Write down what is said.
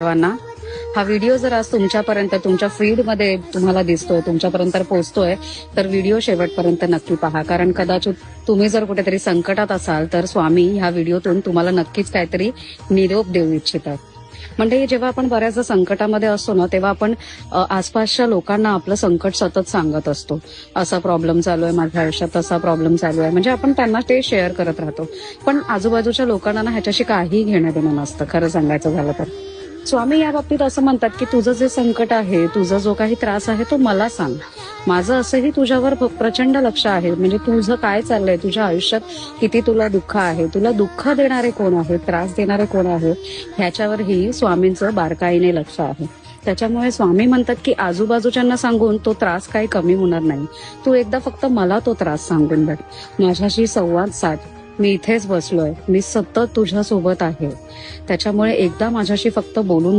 सर्वांना हा व्हिडिओ जर आज तुमच्यापर्यंत तुमच्या फीडमध्ये तुम्हाला दिसतोय, तुमच्यापर्यंत पोहोचतोय, तर व्हिडिओ शेवटपर्यंत नक्की पहा. कारण कदाचित तुम्ही जर कुठेतरी संकटात असाल तर स्वामी ह्या व्हिडिओतून तुम्हाला नक्कीच काहीतरी निरोप देऊ इच्छितात. म्हणजे जेव्हा आपण बऱ्याचदा संकटामध्ये असतो ना, तेव्हा आपण आसपासच्या लोकांना आपलं संकट सतत सांगत असतो. असा प्रॉब्लेम चालू आहे माझ्या आयुष्यात, तसा प्रॉब्लेम चालू आहे, म्हणजे आपण त्यांना ते शेअर करत राहतो. पण आजूबाजूच्या लोकांना ना ह्याच्याशी काही घेणं देणं नसतं, खरं सांगायचं झालं तर. स्वामी या बाबतीत असं म्हणतात की तुझं जे संकट आहे, तुझा जो काही त्रास आहे तो मला सांग. माझं असंही तुझ्यावर प्रचंड लक्ष आहे. म्हणजे तुझं काय चाललंय, तुझ्या आयुष्यात किती तुला दुःख आहे, तुला दुःख देणारे कोण आहे, त्रास देणारे कोण आहे, ह्याच्यावरही स्वामींचं बारकाईने लक्ष आहे. त्याच्यामुळे स्वामी म्हणतात की आजूबाजूच्यांना सांगून तो त्रास काही कमी होणार नाही. तू एकदा फक्त मला तो त्रास सांगून बघ, माझ्याशी संवाद साध. मी इथेच बसलोय, मी सतत तुझ्या सोबत आहे. त्याच्यामुळे एकदा माझ्याशी फक्त बोलून